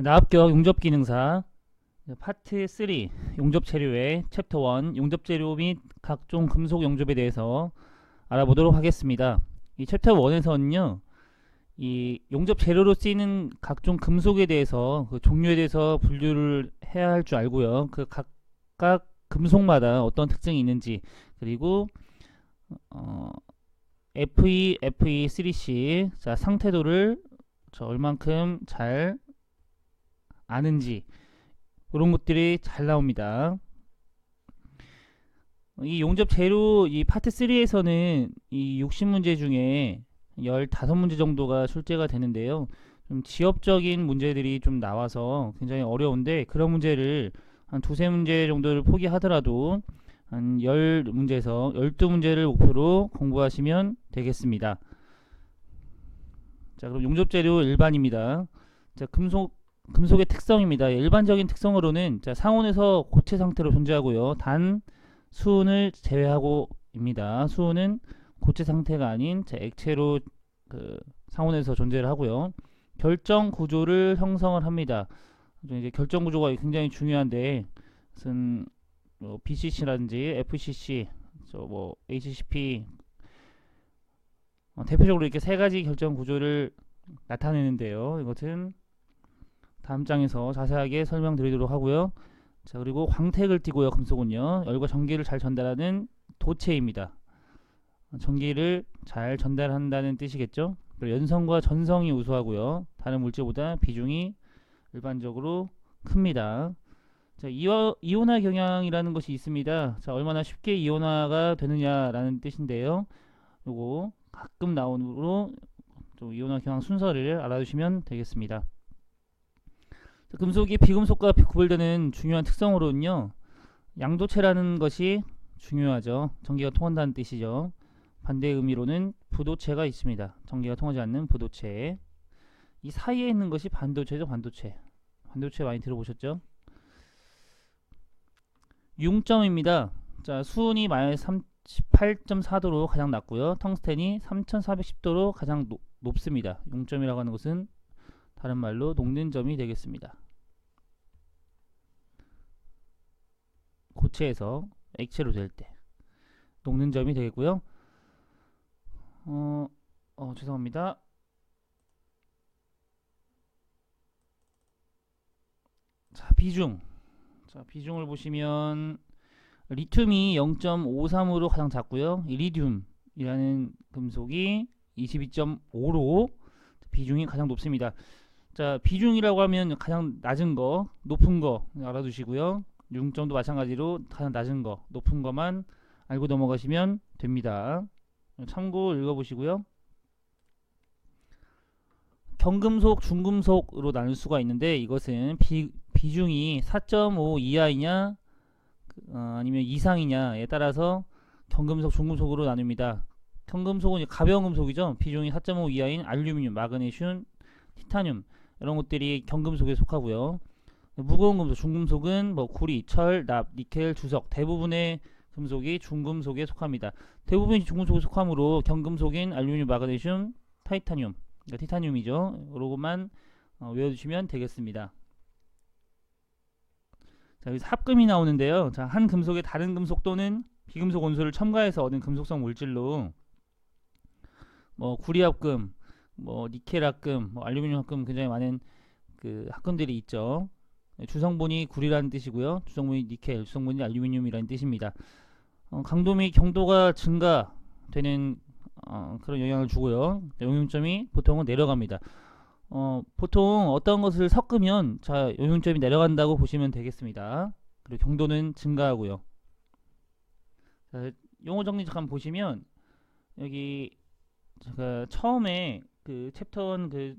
나합격 용접기능사 파트 3 용접재료의 챕터 1 용접재료 및 각종 금속 용접에 대해서 알아보도록 하겠습니다. 이 챕터 1에서는요 이 용접재료로 쓰이는 각종 금속에 대해서 그 종류에 대해서 분류를 해야 할 줄 알고요, 그 각각 금속마다 어떤 특징이 있는지, 그리고 FE, FE3C 자 상태도를 얼만큼 잘 아는지, 이런 것들이 잘 나옵니다. 이 용접 재료 이 파트 3에서는 이 60문제 중에 15문제 정도가 출제가 되는데요, 좀 지엽적인 문제들이 좀 나와서 굉장히 어려운데, 그런 문제를 한 두세 문제 정도를 포기하더라도 한 10문제에서 12문제를 목표로 공부하시면 되겠습니다. 자, 그럼 용접 재료 일반입니다. 자, 금속의 특성입니다. 일반적인 특성으로는 상온에서 고체 상태로 존재하고요, 단 수은을 제외하고입니다. 수은은 고체 상태가 아닌 액체로 상온에서 존재를 하고요, 결정 구조를 형성을 합니다. 이제 결정 구조가 굉장히 중요한데, 무슨 BCC라든지 FCC, HCP, 대표적으로 이렇게 세 가지 결정 구조를 나타내는데요, 이것은 다음 장에서 자세하게 설명드리도록 하고요. 자, 그리고 광택을 띠고요, 금속은요, 열과 전기를 잘 전달하는 도체입니다. 전기를 잘 전달한다는 뜻이겠죠. 그리고 연성과 전성이 우수하고요, 다른 물질보다 비중이 일반적으로 큽니다. 자, 이온화 경향이라는 것이 있습니다. 자, 얼마나 쉽게 이온화가 되느냐라는 뜻인데요, 요거 가끔 나오므로 좀 이온화 경향 순서를 알아두시면 되겠습니다. 자, 금속이 비금속과 구별되는 중요한 특성으로는요, 양도체라는 것이 중요하죠. 전기가 통한다는 뜻이죠. 반대의 의미로는 부도체가 있습니다. 전기가 통하지 않는 부도체. 이 사이에 있는 것이 반도체죠. 반도체 많이 들어보셨죠? 융점입니다. 자, 수은이 마이너스 38.4도로 가장 낮고요, 텅스텐이 3410도로 가장 높습니다. 융점이라고 하는 것은 다른 말로 녹는 점이 되겠습니다. 고체에서 액체로 될 때 녹는 점이 되겠고요. 죄송합니다. 자, 비중을 보시면 리튬이 0.53으로 가장 작고요, 이리듐이라는 금속이 22.5로 비중이 가장 높습니다. 자, 비중이라고 하면 가장 낮은 거, 높은 거 알아두시고요, 융점도 마찬가지로 가장 낮은 거, 높은 거만 알고 넘어가시면 됩니다. 참고 읽어보시고요. 경금속, 중금속으로 나눌 수가 있는데, 이것은 비중이 4.5 이하이냐 아니면 이상이냐에 따라서 경금속, 중금속으로 나눕니다. 경금속은 가벼운 금속이죠. 비중이 4.5 이하인 알루미늄, 마그네슘, 티타늄, 이런 것들이 경금속에 속하고요. 무거운 금속, 중금속은 구리, 철, 납, 니켈, 주석, 대부분의 금속이 중금속에 속합니다. 대부분이 중금속에 속하므로 경금속인 알루미늄, 마그네슘, 타이타늄, 그러니까 티타늄이죠. 요거만 외워두시면 되겠습니다. 자, 여기서 합금이 나오는데요. 자, 한 금속에 다른 금속 또는 비금속 원소를 첨가해서 얻은 금속성 물질로 구리 합금, 니켈 합금, 알루미늄 합금, 굉장히 많은 합금들이 있죠. 주성분이 구리라는 뜻이고요, 주성분이 니켈, 주성분이 알루미늄이라는 뜻입니다. 강도 및 경도가 증가되는 그런 영향을 주고요, 용융점이 보통은 내려갑니다. 보통 어떤 것을 섞으면 용융점이 내려간다고 보시면 되겠습니다. 그리고 경도는 증가하고요. 자, 용어 정리 잠깐 보시면, 여기 제가 처음에 챕터 1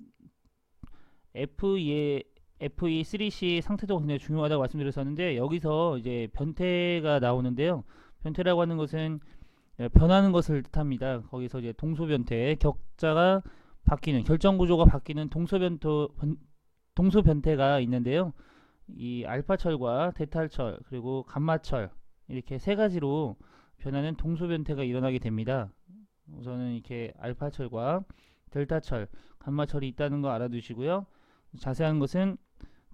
FE3C 상태도가 굉장히 중요하다고 말씀드렸었는데, 여기서 이제 변태가 나오는데요, 변태라고 하는 것은 변하는 것을 뜻합니다. 거기서 이제 동소변태, 격자가 바뀌는, 결정 구조가 바뀌는 동소변태가 있는데요, 이 알파철과 데탈철 그리고 감마철, 이렇게 세 가지로 변하는 동소변태가 일어나게 됩니다. 우선은 이렇게 알파철과 델타철, 감마철이 있다는 거 알아두시고요. 자세한 것은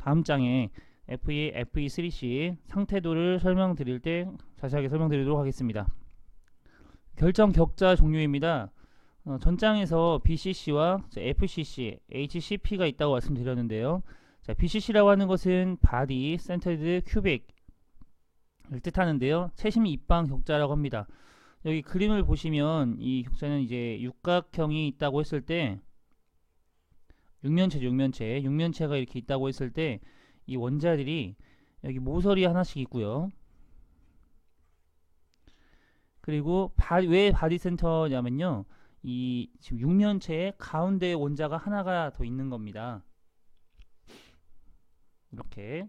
다음 장에 FE, FE3C 상태도를 설명드릴 때 자세하게 설명드리도록 하겠습니다. 결정 격자 종류입니다. 전장에서 BCC와 FCC, HCP가 있다고 말씀드렸는데요. 자, BCC라고 하는 것은 Body Centered Cubic을 뜻하는데요. 채심 입방 격자라고 합니다. 여기 그림을 보시면 이 격자는 이제 육각형이 있다고 했을 때 육면체가 이렇게 있다고 했을 때 이 원자들이 여기 모서리 하나씩 있고요. 그리고 왜 바디 센터냐면요. 이 지금 육면체의 가운데 원자가 하나가 더 있는 겁니다. 이렇게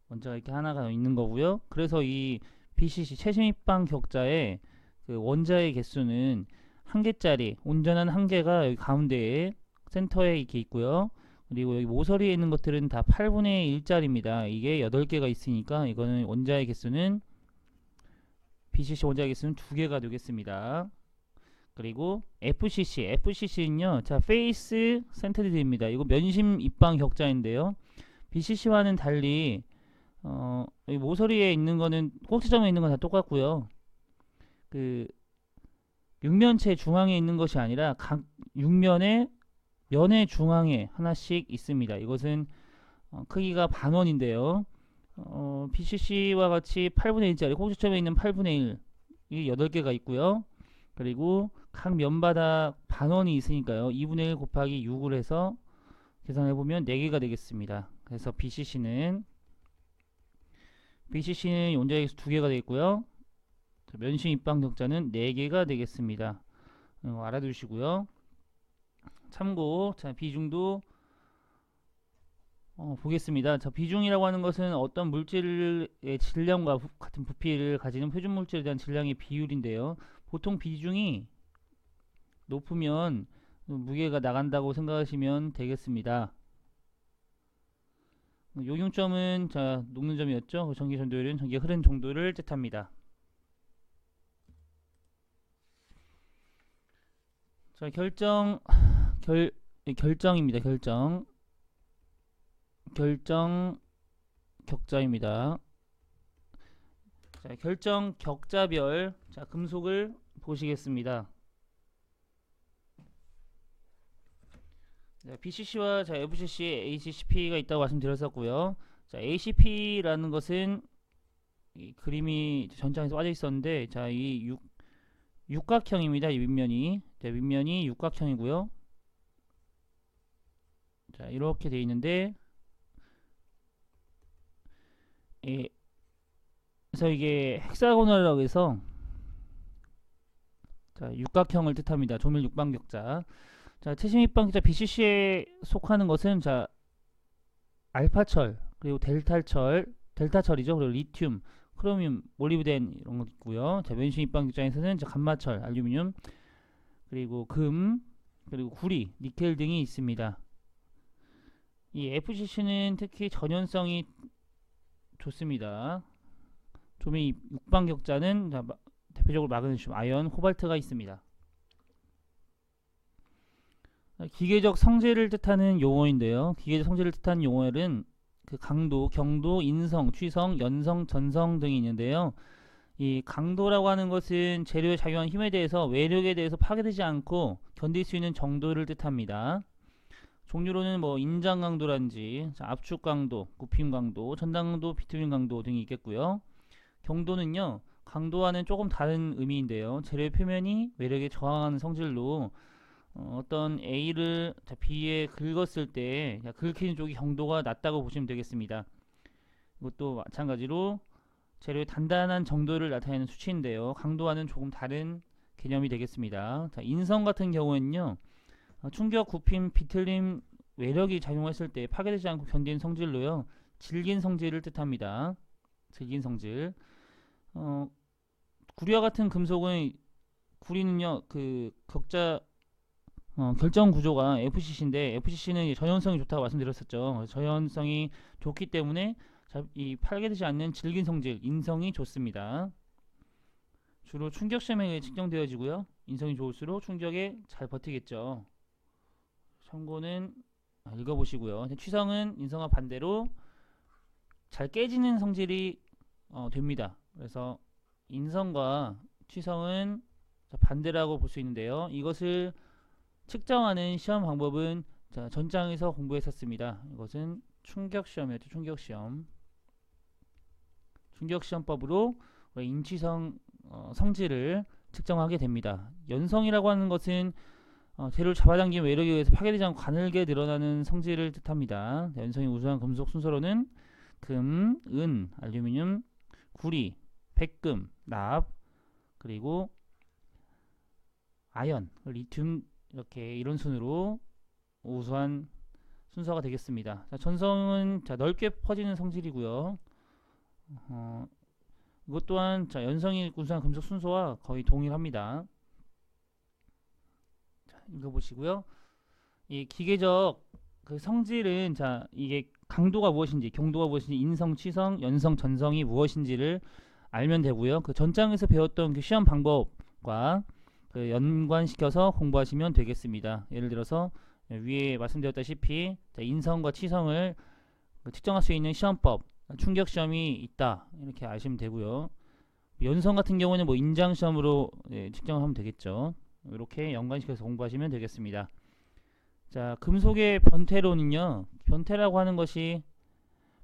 원자가 이렇게 하나가 더 있는 거고요. 그래서 이 BCC 채심입방 격자의 그 원자의 개수는 한 개짜리, 온전한 한 개가 여기 가운데에 센터에 이렇게 있고요. 그리고 여기 모서리에 있는 것들은 다 8분의 1짜리입니다. 이게 8개가 있으니까 이거는 원자의 개수는 BCC 원자의 개수는 2개가 되겠습니다. 그리고 FCC는요, 자, 페이스 센터드입니다. 이거 면심 입방 격자인데요. BCC와는 달리 여기 모서리에 있는 거는 꼭지점에 있는 건 다 똑같고요. 그 육면체 중앙에 있는 것이 아니라 각 육면의 면의 중앙에 하나씩 있습니다. 이것은 크기가 반원인데요. BCC와 같이 8분의 1짜리 꼭지점에 있는 8분의 1 이 8개가 있고요. 그리고 각 면바닥 반원이 있으니까요. 2분의 1 곱하기 6을 해서 계산해보면 4개가 되겠습니다. 그래서 BCC는 원자의 개수 2개가 되겠고요. 면심 입방 격자는 4개가 되겠습니다. 알아두시고요. 참고, 자, 비중도 보겠습니다. 자, 비중이라고 하는 것은 어떤 물질의 질량과 같은 부피를 가지는 표준 물질에 대한 질량의 비율인데요. 보통 비중이 높으면 무게가 나간다고 생각하시면 되겠습니다. 용융점은 자, 녹는 점이었죠. 전기 전도율은 전기가 흐른 정도를 뜻합니다. 자, 결정입니다. 결정 격자입니다. 자, 결정 격자별, 자, 금속을 보시겠습니다. 자, BCC와 자, FCC, HCP가 있다고 말씀드렸었고요. 자, ACP라는 것은 이 그림이 전장에서 빠져 있었는데, 자, 이 육각형입니다. 이 윗면이. 자, 윗면이 육각형이고요. 자, 이렇게 되어 있는데, 그래서 이게 헥사고널이라고 해서 자, 육각형을 뜻합니다. 조밀 육방격자. 자, 채심 입방격자 BCC에 속하는 것은 자, 알파철, 그리고 델타철이죠. 그리고 리튬, 크로뮴, 몰리브덴 이런 거 있고요. 자, 면심 입방격자에서는 자, 감마철, 알루미늄, 그리고 금, 그리고 구리, 니켈 등이 있습니다. 이 FCC는 특히 전연성이 좋습니다. 조밀 육방격자는 자, 대표적으로 마그네슘, 아연, 코발트가 있습니다. 기계적 성질을 뜻하는 용어인데요. 기계적 성질을 뜻하는 용어는 그 강도, 경도, 인성, 취성, 연성, 전성 등이 있는데요. 이 강도라고 하는 것은 재료에 작용한 힘에 대해서 외력에 대해서 파괴되지 않고 견딜 수 있는 정도를 뜻합니다. 종류로는 뭐 인장 강도라든지 압축 강도, 굽힘 강도, 전당 강도, 비트림 강도 등이 있겠고요. 경도는요, 강도와는 조금 다른 의미인데요. 재료의 표면이 외력에 저항하는 성질로 어떤 A를 B에 긁었을 때 긁히는 쪽이 경도가 낮다고 보시면 되겠습니다. 이것도 마찬가지로 재료의 단단한 정도를 나타내는 수치인데요. 강도와는 조금 다른 개념이 되겠습니다. 자, 인성 같은 경우에는요, 충격, 굽힘, 비틀림, 외력이 작용했을 때 파괴되지 않고 견디는 성질로요, 질긴 성질을 뜻합니다. 질긴 성질. 구리와 같은 금속은, 구리는요, 그 결정 구조가 FCC인데, FCC는 전연성이 좋다고 말씀드렸었죠. 전연성이 좋기 때문에 이 파괴되지 않는 질긴 성질, 인성이 좋습니다. 주로 충격 시험에 측정되어지고요. 인성이 좋을수록 충격에 잘 버티겠죠. 참고는 읽어보시고요. 취성은 인성과 반대로 잘 깨지는 성질이 됩니다. 그래서 인성과 취성은 반대라고 볼 수 있는데요. 이것을 측정하는 시험 방법은 전장에서 공부했었습니다. 이것은 충격시험이었죠. 충격시험법으로 인취성 성질을 측정하게 됩니다. 연성이라고 하는 것은 재료를 잡아당기면 외력에 의해서 파괴되지 않고 가늘게 늘어나는 성질을 뜻합니다. 연성이 우수한 금속 순서로는 금, 은, 알루미늄, 구리, 백금, 납, 그리고 아연, 리튬 이렇게 이런 순으로 우수한 순서가 되겠습니다. 자, 전성은 넓게 퍼지는 성질이고요. 이것 또한 연성이 우수한 금속 순서와 거의 동일합니다. 자, 읽어보시고요. 이 기계적 그 성질은 이게 강도가 무엇인지, 경도가 무엇인지, 인성, 취성, 연성, 전성이 무엇인지를 알면 되고요. 그 전장에서 배웠던 그 시험 방법과 그 연관시켜서 공부하시면 되겠습니다. 예를 들어서 위에 말씀드렸다시피 인성과 취성을 측정할 수 있는 시험법, 충격 시험이 있다 이렇게 아시면 되고요. 연성 같은 경우는 인장 시험으로 측정하면 되겠죠. 이렇게 연관시켜서 공부하시면 되겠습니다. 자, 금속의 변태로는요. 변태라고 하는 것이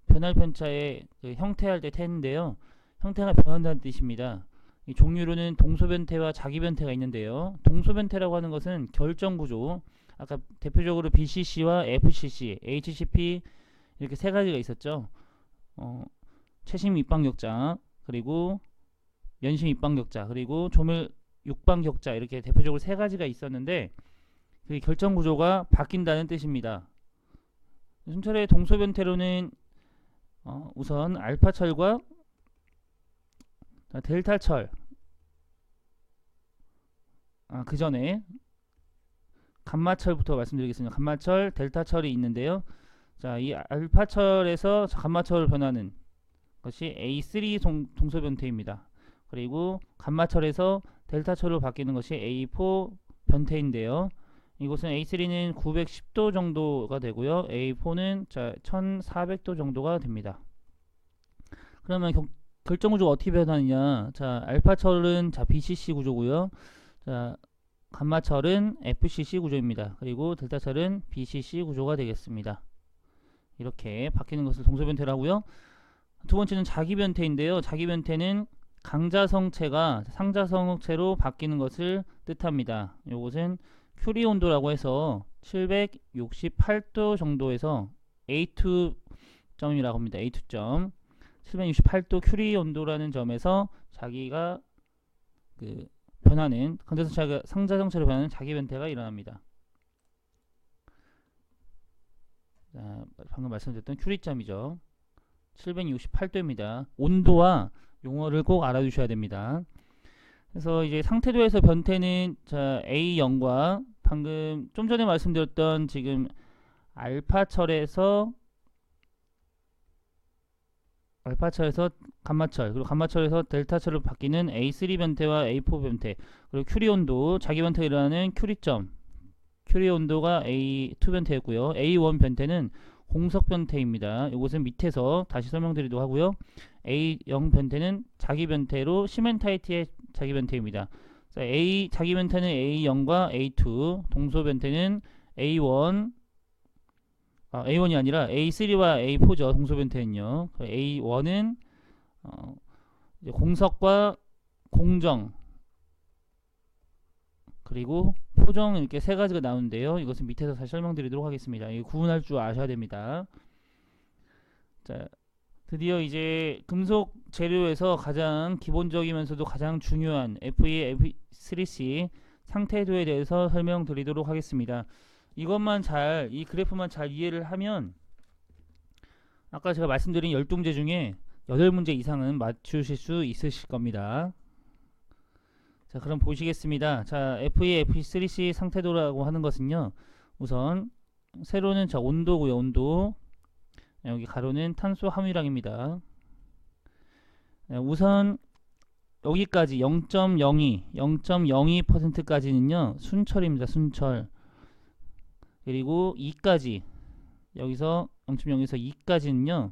변할 편자의 형태할 때 태인데요. 형태가 변한다는 뜻입니다. 이 종류로는 동소변태와 자기변태가 있는데요. 동소변태라고 하는 것은 결정구조, 아까 대표적으로 BCC와 FCC, HCP 이렇게 세 가지가 있었죠. 최심 입방격자, 그리고 연심 입방격자, 그리고 조밀 육방격자 이렇게 대표적으로 세 가지가 있었는데 그 결정구조가 바뀐다는 뜻입니다. 순철의 동소변태로는 우선 알파철과 델타철, 그 전에 감마철부터 말씀드리겠습니다. 감마철, 델타철이 있는데요. 자, 이 알파철에서 감마철을 변하는 것이 A3 동소변태입니다. 그리고 감마철에서 델타철로 바뀌는 것이 A4 변태인데요. 이곳은 A3는 910도 정도가 되고요. A4는 1400도 정도가 됩니다. 그러면 결정구조가 어떻게 변하느냐? 자, 알파철은 BCC 구조고요. 자, 감마철은 FCC 구조입니다. 그리고 델타철은 BCC 구조가 되겠습니다. 이렇게 바뀌는 것을 동소변태라고요. 두 번째는 자기변태인데요. 자기변태는 강자성체가 상자성체로 바뀌는 것을 뜻합니다. 이것은 큐리 온도라고 해서 768도 정도에서 A2점이라고 합니다. A2점. 768도 큐리 온도라는 점에서 자기가 변하는 강자성체가 상자성체로 변하는 자기변태가 일어납니다. 자, 방금 말씀드렸던 큐리점이죠. 768도입니다. 온도와 용어를 꼭 알아두셔야 됩니다. 그래서 이제 상태도에서 변태는 A0과 방금 좀 전에 말씀드렸던 지금 알파철에서 감마철, 그리고 감마철에서 델타철로 바뀌는 A3 변태와 A4 변태, 그리고 큐리 온도, 자기 변태가 일어나는 큐리점, 큐리 온도가 A2 변태였고요. A1 변태는 공석 변태입니다. 이것은 밑에서 다시 설명드리도록 하고요. A0 변태는 자기 변태로 시멘타이트의 자기 변태입니다. 자기 변태는 A0과 A2, 동소 변태는 A1, A1이 아니라 A3와 A4죠. 동소 변태는요. A1은 공석과 공정, 그리고 포정 이렇게 세 가지가 나오는데요. 이것은 밑에서 다시 설명드리도록 하겠습니다. 이거 구분할 줄 아셔야 됩니다. 자, 드디어 이제 금속 재료에서 가장 기본적이면서도 가장 중요한 FE, F3C 상태도에 대해서 설명드리도록 하겠습니다. 이것만 이 그래프만 잘 이해를 하면 아까 제가 말씀드린 10문제 중에 8문제 이상은 맞추실 수 있으실 겁니다. 자, 그럼 보시겠습니다. 자, FE, F3C 상태도라고 하는 것은요. 우선 세로는 온도고요. 온도. 여기 가로는 탄소 함유량입니다. 우선 여기까지 0.02%까지는요. 순철입니다. 순철. 그리고 2까지 여기서 0.0에서 2까지는요.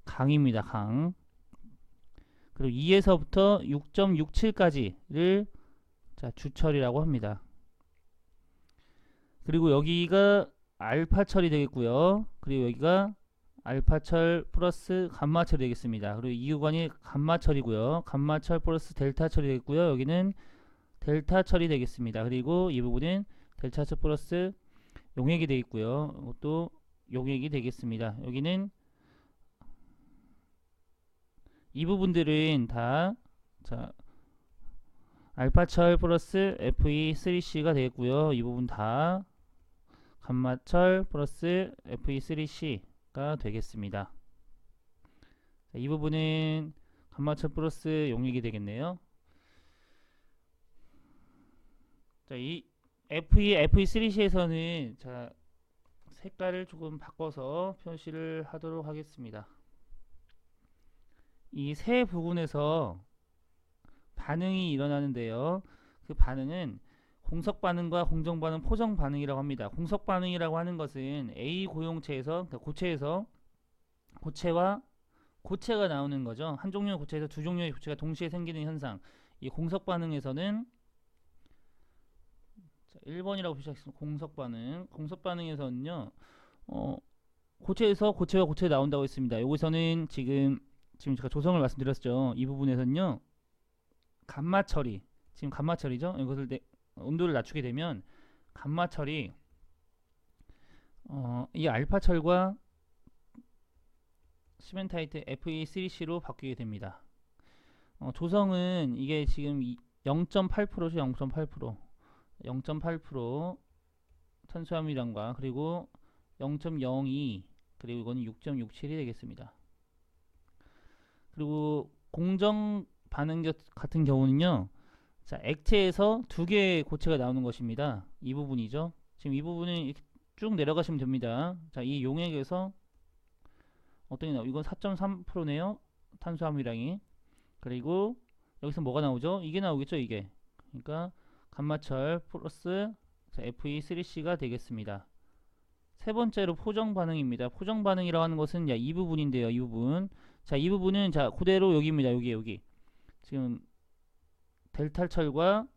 강입니다. 강. 그리고 2에서부터 6.67까지를 자, 주철이라고 합니다. 그리고 여기가 알파철이 되겠고요. 그리고 여기가 알파철 플러스 감마철이 되겠습니다. 그리고 이 구간이 감마철이고요. 감마철 플러스 델타철이 되겠고요. 여기는 델타철이 되겠습니다. 그리고 이 부분은 델타철 플러스 용액이 되겠고요. 이것도 용액이 되겠습니다. 여기는 이 부분들은 다 자, 알파철 플러스 Fe3C가 되겠고요. 이 부분 다 감마철 플러스 Fe3C가 되겠습니다. 자, 이 부분은 감마철 플러스 용액이 되겠네요. 자, 이 Fe3C에서는 자, 색깔을 조금 바꿔서 표시를 하도록 하겠습니다. 이 세 부분에서 반응이 일어나는데요. 그 반응은 공석 반응과 공정 반응, 포정 반응이라고 합니다. 공석 반응이라고 하는 것은 A 고용체에서, 그러니까 고체에서 고체와 고체가 나오는 거죠. 한 종류의 고체에서 두 종류의 고체가 동시에 생기는 현상. 이 공석 반응에서는 1번이라고 표시하겠습니다. 공석 반응. 공석 반응에서는요. 고체에서 고체와 고체가 나온다고 했습니다. 여기서는 지금 제가 조성을 말씀드렸죠. 이 부분에서는요. 감마 처리. 지금 감마 처리죠. 이것을 온도를 낮추게 되면 감마 처리 이 알파철과 시멘타이트 Fe3C로 바뀌게 됩니다. 조성은 이게 지금 0.8%죠. 0.8% 0.8% 탄수화물이랑과 그리고 0.02 그리고 이거는 6.67이 되겠습니다. 그리고 공정 반응 같은 경우는요. 자, 액체에서 두 개의 고체가 나오는 것입니다. 이 부분이죠. 지금 이 부분은 이렇게 쭉 내려가시면 됩니다. 자, 이 용액에서 어떤 게 나오죠? 이건 4.3%네요. 탄수화물량이. 그리고 여기서 뭐가 나오죠? 이게 나오겠죠, 이게. 그러니까 감마철 플러스 Fe3C가 되겠습니다. 세 번째로 포정 반응입니다. 포정 반응이라고 하는 것은 이 부분인데요. 이 부분. 자, 이 부분은 자, 그대로 여기입니다. 여기. 지금 델타철과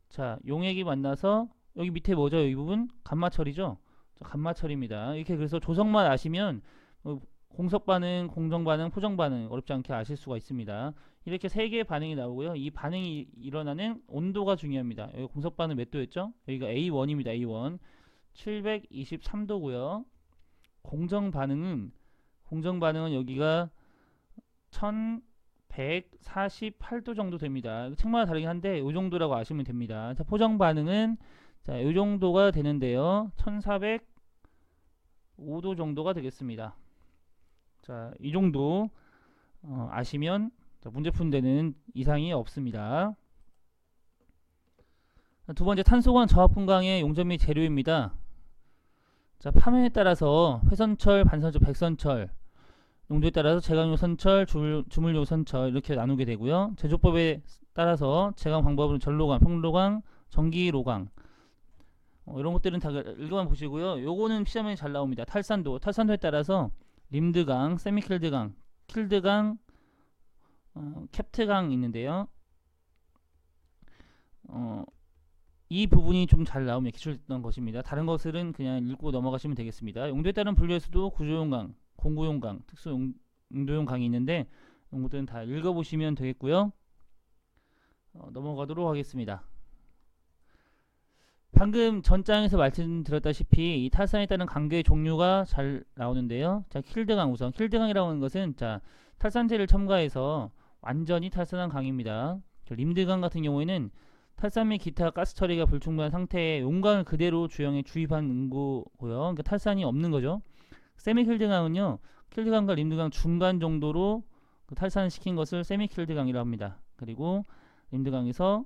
자, 용액이 만나서 여기 밑에 뭐죠? 이 부분 감마철이죠. 자, 감마철입니다. 이렇게 그래서 조성만 아시면 공석 반응, 공정 반응, 포정 반응 어렵지 않게 아실 수가 있습니다. 이렇게 세 개의 반응이 나오고요. 이 반응이 일어나는 온도가 중요합니다. 여기 공석 반응 몇 도였죠? 여기가 A1입니다. A1 723도고요. 공정 반응은 여기가 1148도 정도 됩니다. 책마다 다르긴 한데 이 정도라고 아시면 됩니다. 자, 포정 반응은 자, 이 정도가 되는데요. 1405도 정도가 되겠습니다. 자, 이 정도 아시면 자, 문제 푸는 데는 이상이 없습니다. 두 번째, 탄소관 저하분광의 용접 및 재료입니다. 자, 파면에 따라서 회선철, 반선철, 백선철 용도에 따라서 제강요선철, 주물요선철 이렇게 나누게 되고요. 제조법에 따라서 제강 방법은 전로강, 평로강, 전기로강 이런 것들은 다 읽어만 보시고요. 요거는 시험에 잘 나옵니다. 탈산도에 따라서 림드강, 세미킬드강, 킬드강, 캡트강 있는데요. 이 부분이 좀 잘 나옵니다. 기출했던 것입니다. 다른 것들은 그냥 읽고 넘어가시면 되겠습니다. 용도에 따른 분류에서도 구조용강, 공구용강, 특수 용도용 강이 있는데 이런 것들은 다 읽어보시면 되겠고요. 넘어가도록 하겠습니다. 방금 전장에서 말씀드렸다시피 이 탈산에 따른 강계의 종류가 잘 나오는데요. 자, 킬드강 우선. 킬드강이라고 하는 것은 자, 탈산제를 첨가해서 완전히 탈산한 강입니다. 림드강 같은 경우에는 탈산 및 기타 가스 처리가 불충분한 상태에 용광을 그대로 주형에 주입한 응고고요. 그러니까 탈산이 없는 거죠. 세미킬드강은요, 킬드강과 림드강 중간 정도로 탈산을 시킨 것을 세미킬드강이라고 합니다. 그리고 림드강에서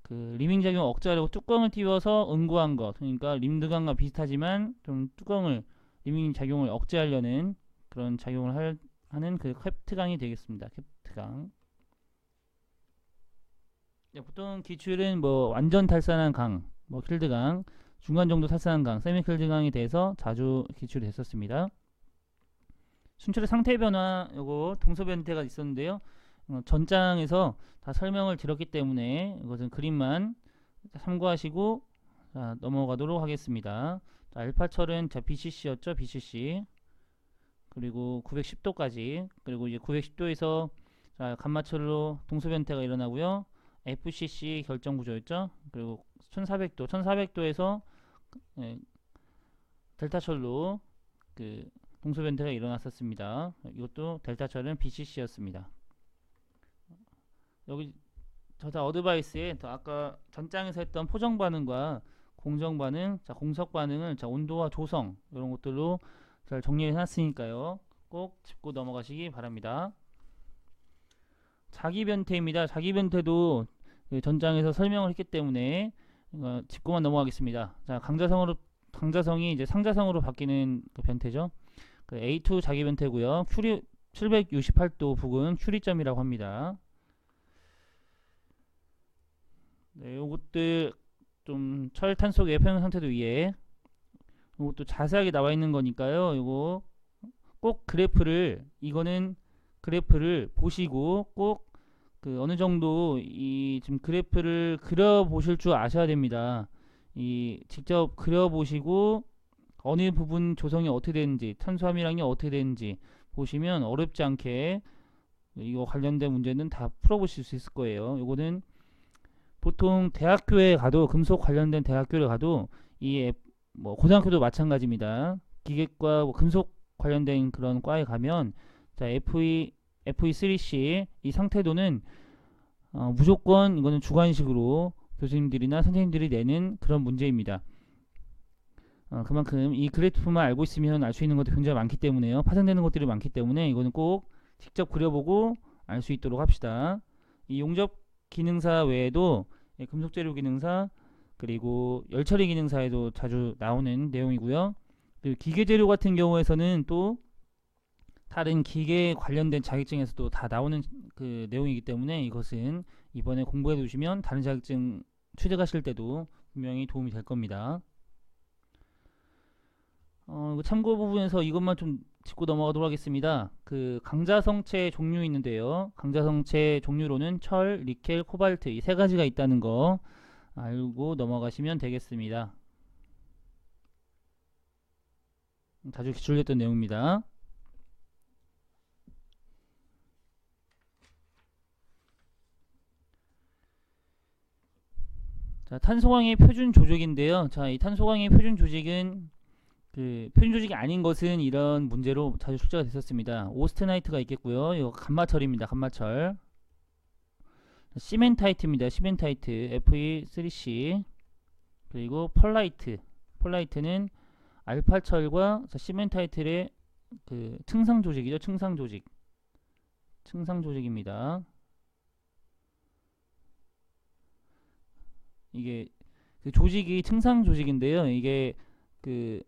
그 리밍작용을 억제하려고 뚜껑을 띄워서 응고한 것, 그러니까 림드강과 비슷하지만 좀 리밍작용을 억제하려는 그런 작용을 하는 그 캡트강이 되겠습니다. 캡트강. 보통 기출은 뭐 완전 탈산한 강, 뭐 킬드강, 중간 정도 탈산한 강, 세미킬드강에 대해서 자주 기출이 됐었습니다. 순철의 상태 변화 요거 동서 변태가 있었는데요. 전장에서 다 설명을 드렸기 때문에 이것은 그림만 참고하시고 자, 넘어가도록 하겠습니다. 자, 알파철은 자, BCC였죠. BCC. 그리고 910도까지. 그리고 이제 910도에서 자, 감마철로 동서 변태가 일어나고요. FCC 결정 구조였죠. 그리고 1400도. 1400도에서 예, 델타철로 그 동서 변태가 일어났었습니다. 이것도 델타철은 BCC였습니다. 여기 저자 어드바이스에 아까 전장에서 했던 포정 반응과 공정 반응, 자 공석 반응을 자 온도와 조성 이런 것들로 잘 정리해 놨으니까요. 꼭 짚고 넘어가시기 바랍니다. 자기 변태입니다. 자기 변태도 그 전장에서 설명을 했기 때문에 짚고만 넘어가겠습니다. 자 강자성이 이제 상자성으로 바뀌는 그 변태죠. 그 A2 자기 변태고요. 큐리 768도 부근 큐리점이라고 합니다. 네, 요것들 좀 철탄소 외평형 상태도 위에 요것도 자세하게 나와 있는 거니까요. 요거 꼭 이거는 그래프를 보시고 꼭 그 어느 정도 이 지금 그래프를 그려 보실 줄 아셔야 됩니다. 이 직접 그려 보시고 어느 부분 조성이 어떻게 되는지 탄수화물량이 어떻게 되는지 보시면 어렵지 않게 이거 관련된 문제는 다 풀어보실 수 있을 거예요. 요거는 보통 대학교에 가도 금속 관련된 대학교를 가도 이 뭐 고등학교도 마찬가지입니다. 기계과 뭐 금속 관련된 그런 과에 가면 자 FE3C 이 상태도는 무조건 이거는 주관식으로 교수님들이나 선생님들이 내는 그런 문제입니다. 그만큼 이 그래프만 알고 있으면 알 수 있는 것도 굉장히 많기 때문에요. 파생되는 것들이 많기 때문에 이거는 꼭 직접 그려보고 알 수 있도록 합시다. 이 용접 기능사 외에도 금속재료 기능사 그리고 열처리 기능사에도 자주 나오는 내용이고요. 그리고 기계재료 같은 경우에서는 또 다른 기계 관련된 자격증에서도 다 나오는 그 내용이기 때문에 이것은 이번에 공부해 두시면 다른 자격증 취득하실 때도 분명히 도움이 될 겁니다. 참고 부분에서 이것만 좀 짚고 넘어가도록 하겠습니다. 그 강자성체 종류 있는데요. 강자성체 종류로는 철, 니켈, 코발트 이 세 가지가 있다는 거 알고 넘어가시면 되겠습니다. 자주 기출됐던 내용입니다. 자, 탄소광의 표준 조직인데요. 자, 이 탄소광의 표준 조직은 그 표준 조직이 아닌 것은 이런 문제로 자주 출제가 됐었습니다. 오스테나이트가 있겠고요. 이거 감마철입니다. 감마철. 시멘타이트입니다. 시멘타이트 Fe3C. 그리고 펄라이트는 알파철과 시멘타이트의 그 층상 조직이죠. 층상 조직입니다. 이게 그 조직이 층상 조직인데요. 이게 그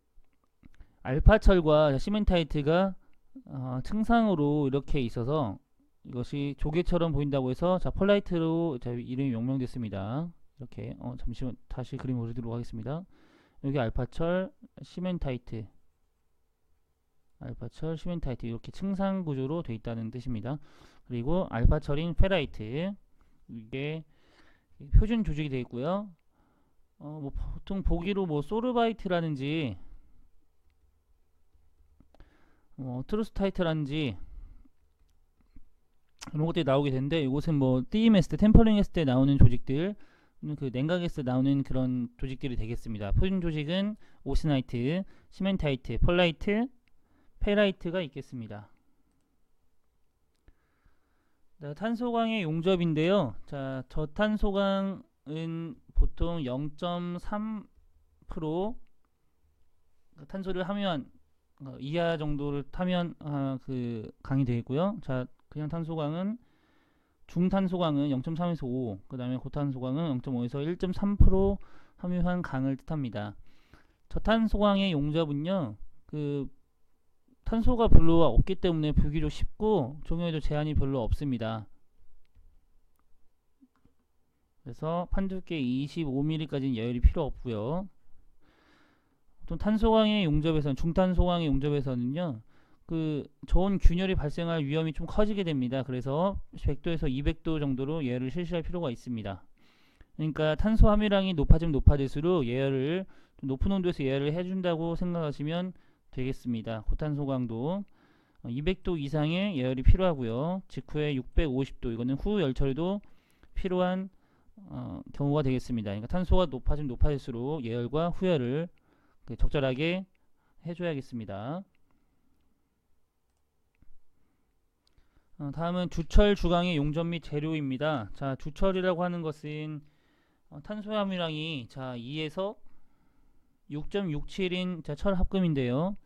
알파철과 시멘타이트가 층상으로 이렇게 있어서 이것이 조개처럼 보인다고 해서 자 펄라이트로 이름이 명명됐습니다. 이렇게 잠시만 다시 그림 보여드리도록 하겠습니다. 여기 알파철 시멘타이트 이렇게 층상 구조로 되어 있다는 뜻입니다. 그리고 알파철인 페라이트 이게 표준 조직이 되어 있고요. 뭐 보통 보기로 뭐 소르바이트라든지 트루스타이트라든지 이런 것들이 나오게 되는데 이곳은 뭐 띄임했을 때 템퍼링 했을 때 나오는 조직들 그 냉각했을 때 나오는 그런 조직들이 되겠습니다. 표준 조직은 오스나이트, 시멘타이트, 펄라이트, 페라이트가 있겠습니다. 자, 탄소광의 용접인데요. 자, 저탄소광은 보통 0.3% 탄소를 함유한 이하 정도를 타면 그 강이 되겠고요. 자, 그냥 탄소광은 중탄소광은 0.3에서 5, 그 다음에 고탄소광은 0.5에서 1.3% 함유한 강을 뜻합니다. 저탄소광의 용접은요, 그 탄소가 별로 없기 때문에 비교적 쉽고 종료에도 제한이 별로 없습니다. 그래서 판두께 25mm까지는 예열이 필요 없고요. 또 탄소광의 용접에서는 중탄소광의 용접에서는요, 저온 균열이 발생할 위험이 좀 커지게 됩니다. 그래서 100도에서 200도 정도로 예열을 실시할 필요가 있습니다. 그러니까 탄소 함유량이 높아지면 높아질수록 예열을 좀 높은 온도에서 예열을 해준다고 생각하시면 되겠습니다. 고탄소 강도 200도 이상의 예열이 필요하고요. 직후에 650도, 이거는 후 열 처리도 필요한 경우가 되겠습니다. 그러니까 탄소가 높아지면 높아질수록 예열과 후열을 적절하게 해줘야겠습니다. 다음은 주철 주강의 용접 및 재료입니다. 자, 주철이라고 하는 것은 탄소 함유량이 2에서 6.67인 철 합금인데요.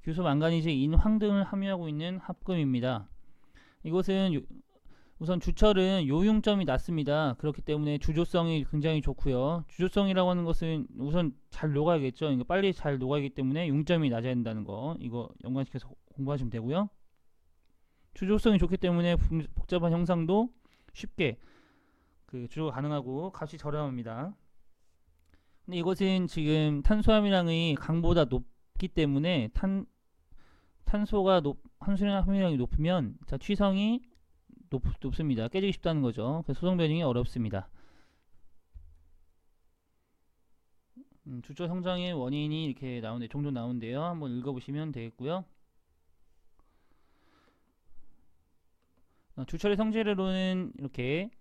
규소, 망가니즈, 인, 황 등을 함유하고 있는 합금입니다. 이것은 우선 주철은 요융점이 낮습니다. 그렇기 때문에 주조성이 굉장히 좋고요. 주조성이라고 하는 것은 우선 잘 녹아야겠죠. 그러니까 빨리 잘 녹아야기 때문에 융점이 낮아야 된다는 거, 이거 연관시켜서 공부하시면 되고요. 주조성이 좋기 때문에 복잡한 형상도 쉽게 주조가 가능하고 값이 저렴합니다. 근데 이것은 지금 탄소 함유량이 강보다 높기 때문에 탄소가 함수량 함유량이 높으면 취성이 높습니다. 깨지기 쉽다는 거죠. 그래서 소성 변형이 어렵습니다. 주철 성장의 원인이 이렇게 종종 나오는데요. 한번 읽어보시면 되겠고요. 주철의 성질로는 이렇게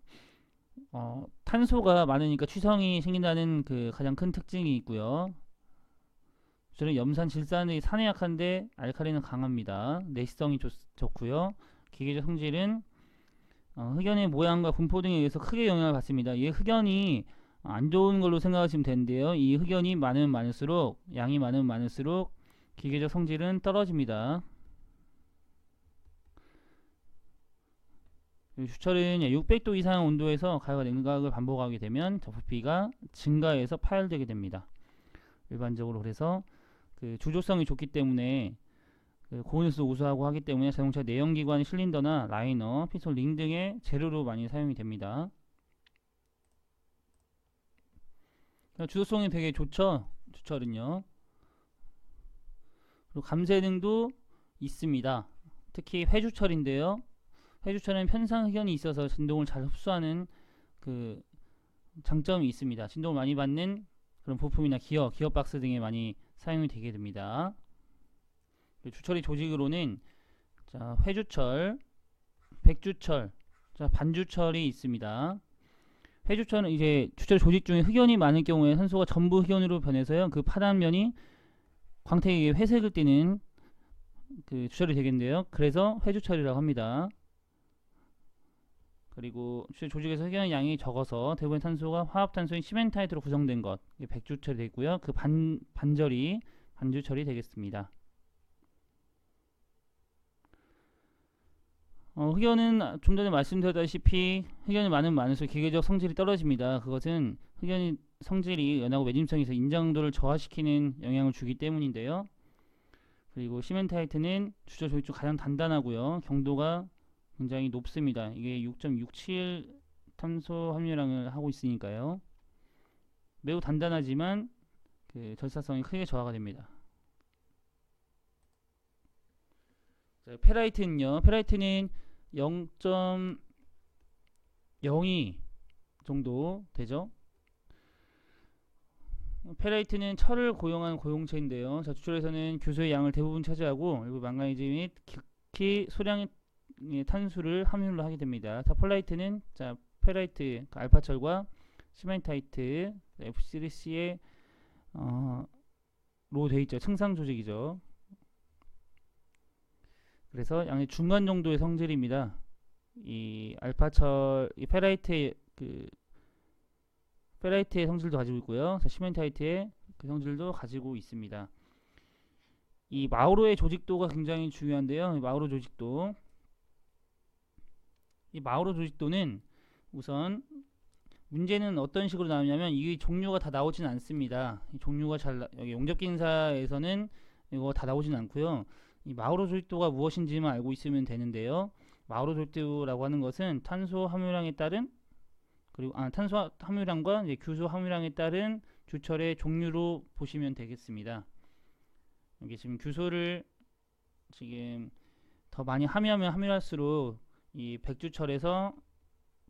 탄소가 많으니까 취성이 생긴다는 가장 큰 특징이 있고요. 주철은 염산, 질산의 산에 약한데 알칼리는 강합니다. 내시성이 좋고요. 기계적 성질은 흑연의 모양과 분포 등에 의해서 크게 영향을 받습니다. 이 흑연이 안 좋은 걸로 생각하시면 되는데요. 이 흑연이 많으면 많을수록, 양이 많으면 많을수록 기계적 성질은 떨어집니다. 주철은 600도 이상 온도에서 가열과 냉각을 반복하게 되면 부피가 증가해서 파열되게 됩니다. 일반적으로 그래서 주조성이 좋기 때문에 고온에서 우수하고 하기 때문에 자동차 내연기관 실린더나 라이너, 피솔, 링 등의 재료로 많이 사용이 됩니다. 주조성이 되게 좋죠. 주철은요. 그리고 감쇄등도 있습니다. 특히 회주철인데요. 회주철은 편상 흑연이 있어서 진동을 잘 흡수하는 장점이 있습니다. 진동을 많이 받는 그런 부품이나 기어 박스 등에 많이 사용이 되게 됩니다. 주철의 조직으로는 회주철, 백주철, 반주철이 있습니다. 회주철은 이제 주철 조직 중에 흑연이 많을 경우에 산소가 전부 흑연으로 변해서요. 그 파단면이 광택에 회색을 띠는 주철이 되겠는데요. 그래서 회주철이라고 합니다. 그리고 주철 조직에서 흑연의 양이 적어서 대부분의 탄소가 화합탄소인 시멘타이트로 구성된 것, 이게 백주철이 되고요. 반절이 반주철이 되겠습니다. 흑연은 좀 전에 말씀드렸다시피 흑연이 많으면 많을수록 기계적 성질이 떨어집니다. 그것은 흑연의 성질이 연하고 매짐성이 있어 인장도를 저하시키는 영향을 주기 때문인데요. 그리고 시멘타이트는 주철 조직 중 가장 단단하고요. 경도가 굉장히 높습니다. 이게 6.67 탄소 함유량을 하고 있으니까요. 매우 단단하지만 절사성이 크게 저하가 됩니다. 페라이트는요. 페라이트는 0.02 정도 되죠. 페라이트는 철을 고용한 고용체인데요. 주철에서는 규소의 양을 대부분 차지하고 일부 망가니즈 및 극히 소량의 탄수를 함유를 하게 됩니다. 폴라이트는 페라이트, 알파철과 시멘타이트, F3C에 로 되어 있죠. 층상 조직이죠. 그래서 양의 중간 정도의 성질입니다. 이 알파철, 이 페라이트의 페라이트의 성질도 가지고 있고요. 시멘타이트의 성질도 가지고 있습니다. 이 마우로의 조직도가 굉장히 중요한데요. 이 마우로 조직도는 우선 문제는 어떤 식으로 나오냐면 이 종류가 다 나오진 않습니다. 이 종류가 여기 용접기인사에서는 이거 다 나오진 않고요. 이 마우로 조직도가 무엇인지만 알고 있으면 되는데요. 마우로 조직도라고 하는 것은 탄소 함유량에 따른 탄소 함유량과 규소 함유량에 따른 주철의 종류로 보시면 되겠습니다. 여기 지금 규소를 지금 더 많이 함유하면 함유할수록 이 백주철에서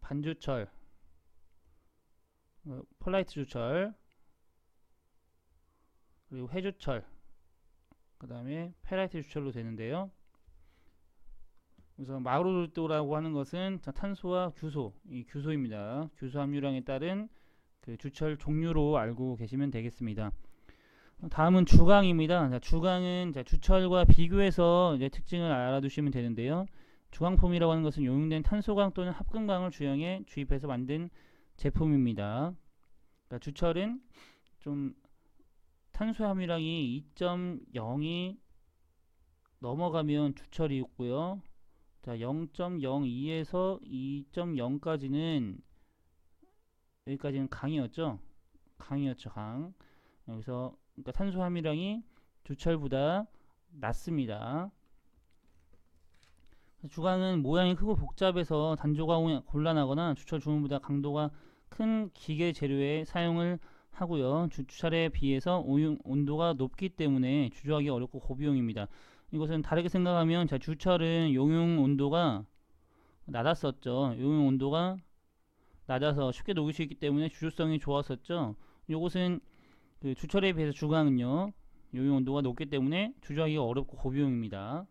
반주철, 폴라이트 주철, 그리고 회주철, 그 다음에 페라이트 주철로 되는데요. 우선 마그로도라고 하는 것은 탄소와 규소, 이 규소입니다. 규소 함유량에 따른 그 주철 종류로 알고 계시면 되겠습니다. 다음은 주강입니다. 주강은 주철과 비교해서 이제 특징을 알아두시면 되는데요. 주강폼이라고 하는 것은 용융된 탄소강 또는 합금강을 주형에 주입해서 만든 제품입니다. 그러니까 주철은 좀 탄소 함유량이 2.0이 넘어가면 주철이 있고요. 자, 0.02에서 2.0까지는 여기까지는 강이었죠. 강이었죠, 강. 여기서 그러니까 탄소 함유량이 주철보다 낮습니다. 주강은 모양이 크고 복잡해서 단조가 곤란하거나 주철 주문보다 강도가 큰 기계 재료에 사용을 하고요. 주철에 비해서 온도가 높기 때문에 주조하기 어렵고 고비용입니다. 이것은 다르게 생각하면 주철은 용융 온도가 낮았었죠. 용융 온도가 낮아서 쉽게 녹일 수 있기 때문에 주조성이 좋았었죠. 이것은 그 주철에 비해서 주강은요, 용융 온도가 높기 때문에 주조하기가 어렵고 고비용입니다.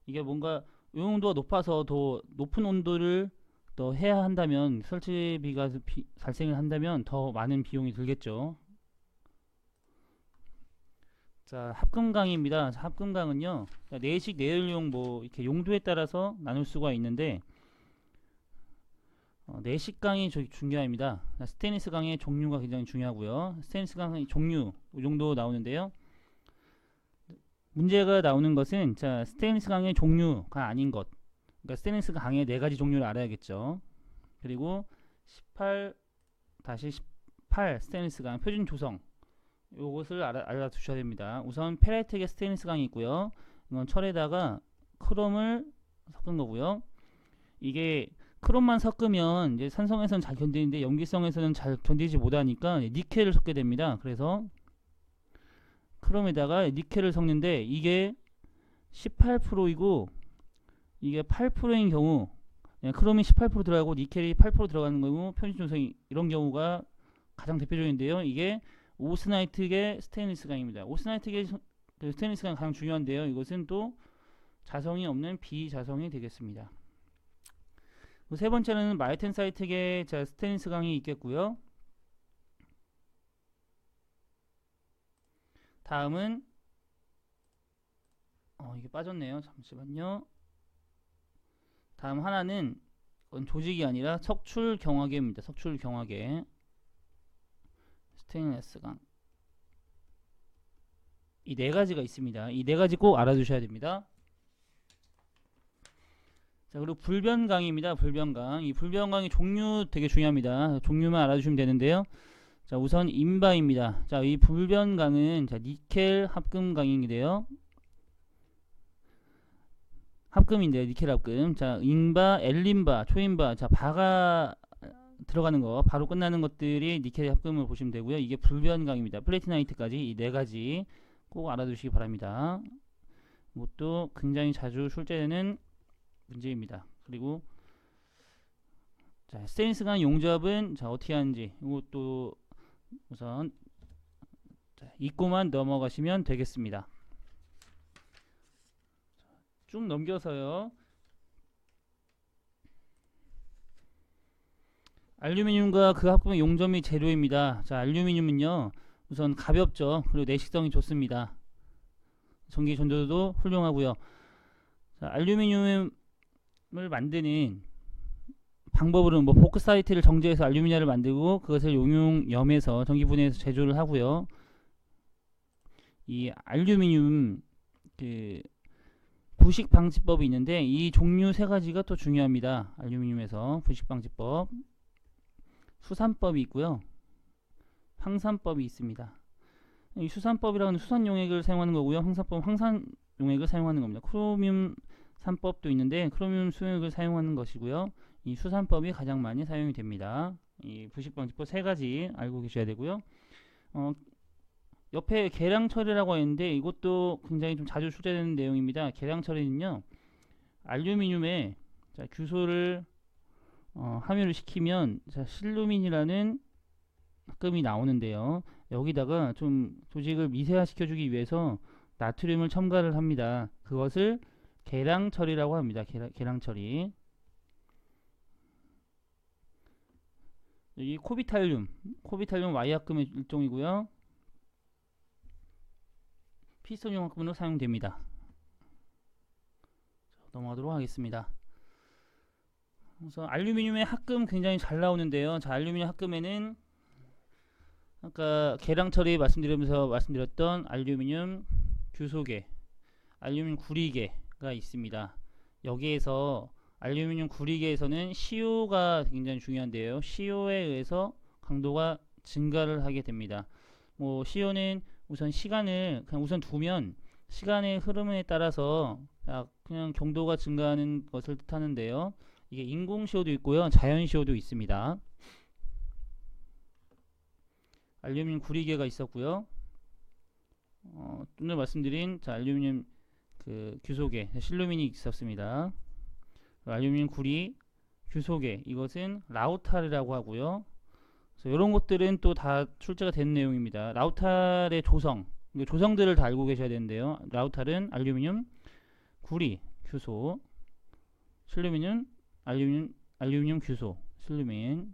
이게 뭔가 용융 온도가 높아서 더 높은 온도를 더 해야 한다면, 설치비가 발생을 한다면 더 많은 비용이 들겠죠. 자, 합금강입니다. 합금강은요, 내식 내열용 뭐 이렇게 용도에 따라서 나눌 수가 있는데, 내식강이 중요합니다. 스테인리스 강의 종류가 굉장히 중요하고요. 스테인리스 강의 종류 이 정도 나오는데요. 문제가 나오는 것은 스테인리스 강의 종류가 아닌 것. 그러니까 스테인리스 강의 4가지 종류를 알아야겠죠. 그리고 18-18 스테인리스 강 표준 조성. 요것을 알아두셔야 됩니다. 우선 페라이트계 스테인리스 강이 있고요. 이건 철에다가 크롬을 섞은 거고요. 이게 크롬만 섞으면 이제 산성에서는 잘 견디는데 염기성에서는 잘 견디지 못하니까 니켈을 섞게 됩니다. 그래서 크롬에다가 니켈을 섞는데 이게 18%이고 이게 8%인 경우, 크롬이 18% 들어가고 니켈이 8% 들어가는 경우 표준 조성이 이런 경우가 가장 대표적인데요. 이게 오스나이트계 스테인리스 강입니다. 오스나이트계 스테인리스 강이 가장 중요한데요. 이것은 또 자성이 없는 비자성이 되겠습니다. 세 번째는 마이텐사이트계 스테인리스 강이 있겠고요. 다음은 이게 빠졌네요. 잠시만요. 다음 하나는 조직이 아니라 석출경화계입니다. 석출경화계 스테인리스 강. 이 4가지가 있습니다. 이 4가지 꼭 알아두셔야 됩니다. 자, 그리고 불변강입니다. 불변강. 이 불변강의 종류 되게 중요합니다. 종류만 알아두시면 되는데요. 자, 우선 인바입니다. 자, 이 불변강은 니켈 합금강인데요. 합금인데 니켈 합금. 자, 인바, 엘린바, 초인바. 자, 바가 들어가는 거, 바로 끝나는 것들이 니켈 합금을 보시면 되고요. 이게 불변강입니다. 플래티나이트까지 이 4가지 꼭 알아두시기 바랍니다. 이것도 굉장히 자주 출제되는 문제입니다. 그리고 스테인리스 강 용접은 어떻게 하는지 이것도 우선 잊고만 넘어가시면 되겠습니다. 쭉 넘겨서요. 알루미늄과 그 합금의 용접 및 재료입니다. 자, 알루미늄은요, 우선 가볍죠. 그리고 내식성이 좋습니다. 전기 전도도 훌륭하고요. 자, 알루미늄을 만드는 방법으로는 뭐 보크사이트를 정제해서 알루미늄을 만들고 그것을 용융염에서 전기 분해해서 제조를 하고요. 이 알루미늄 그 부식 방지법이 있는데 이 종류 3가지가 또 중요합니다. 알루미늄에서 부식 방지법, 수산법이 있고요. 황산법이 있습니다. 이 수산법이라는 수산 용액을 사용하는 거고요. 황산법은 황산 용액을 사용하는 겁니다. 크로뮴 산법도 있는데 크로뮴 수용액을 사용하는 것이고요. 이 수산법이 가장 많이 사용이 됩니다. 이 부식방지법 3가지 알고 계셔야 되고요. 옆에 계량 처리라고 했는데 이것도 굉장히 좀 자주 출제되는 내용입니다. 계량 처리는요, 알루미늄에 자, 규소를 함유를 시키면 자, 실루민이라는 합금이 나오는데요. 여기다가 좀 조직을 미세화시켜 주기 위해서 나트륨을 첨가를 합니다. 그것을 계량 처리라고 합니다. 계량 처리. 이 코비탈륨 Y합금의 일종이고요. 피스톤용 합금으로 사용됩니다. 넘어가도록 하겠습니다. 우선 알루미늄의 합금 굉장히 잘 나오는데요. 자, 알루미늄 합금에는 아까 계량 처리 말씀드렸던 알루미늄 규소계, 알루미늄 구리계가 있습니다. 여기에서 알루미늄 구리계에서는 CO가 굉장히 중요한데요. CO에 의해서 강도가 증가를 하게 됩니다. CO는 우선 시간을 그냥 우선 두면 시간의 흐름에 따라서 그냥 경도가 증가하는 것을 뜻하는데요. 이게 인공 CO도 있고요, 자연 CO도 있습니다. 알루미늄 구리계가 있었고요. 오늘 말씀드린 알루미늄 규소계 실루민이 있었습니다. 알루미늄 구리 규소계, 이것은 라우탈이라고 하고요. 그래서 이런 것들은 또 다 출제가 된 내용입니다. 라우탈의 조성들을 다 알고 계셔야 되는데요. 라우탈은 알루미늄 구리 규소, 실루민은 알루미늄 규소, 실루민.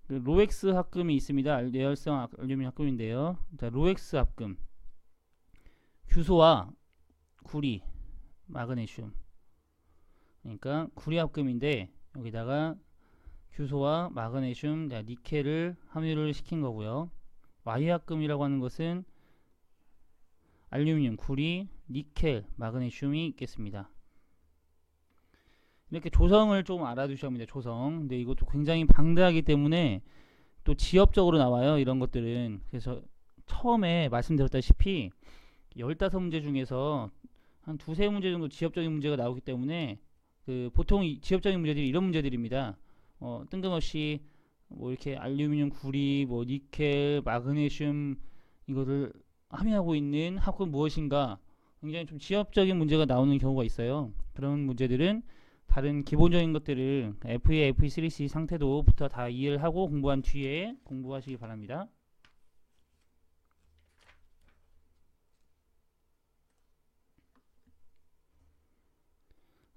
로엑스 합금이 있습니다. 내열성 알루미늄 합금인데요. 자, 로엑스 합금, 규소와 구리, 마그네슘. 그러니까 구리 합금인데 여기다가 규소와 마그네슘, 니켈을 함유를 시킨 거고요. Y 합금이라고 하는 것은 알루미늄, 구리, 니켈, 마그네슘이 있겠습니다. 이렇게 조성을 좀 알아두셔야 합니다. 조성. 근데 이것도 굉장히 방대하기 때문에 또 지엽적으로 나와요. 이런 것들은. 그래서 처음에 말씀드렸다시피 15문제 중에서 한 두세 문제 정도 지엽적인 문제가 나오기 때문에 보통 지엽적인 문제들이 이런 문제들입니다. 뜬금없이 이렇게 알루미늄, 구리, 니켈, 마그네슘 이거를 함유하고 있는 합금은 무엇인가, 굉장히 좀 지엽적인 문제가 나오는 경우가 있어요. 그런 문제들은 다른 기본적인 것들을 FE, FE3C 상태도부터 다 이해를 하고 공부한 뒤에 공부하시기 바랍니다.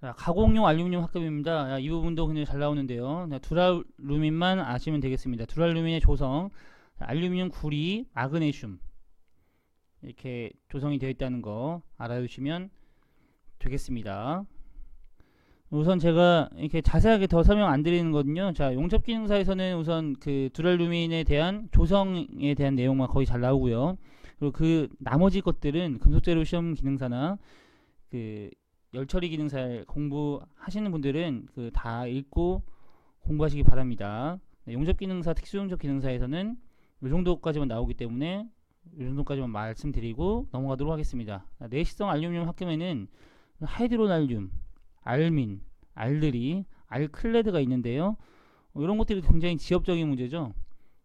자, 가공용 알루미늄 합금입니다. 이 부분도 굉장히 잘 나오는데요. 두랄루민만 아시면 되겠습니다. 두랄루민의 조성, 알루미늄, 구리, 마그네슘 이렇게 조성이 되어 있다는 거 알아두시면 되겠습니다. 우선 제가 이렇게 자세하게 더 설명 안 드리는 거든요. 자, 용접기능사에서는 우선 두랄루민에 대한 조성에 대한 내용만 거의 잘 나오고요. 그리고 나머지 것들은 금속재료 시험 기능사나 열처리 기능사 공부하시는 분들은 다 읽고 공부하시기 바랍니다. 용접기능사, 특수용접기능사에서는 이 정도까지만 나오기 때문에 이 정도까지만 말씀드리고 넘어가도록 하겠습니다. 내시성 알루미늄 합금에는 하이드로날륨, 알민, 알드리, 알클레드가 있는데요. 이런 것들이 굉장히 지엽적인 문제죠.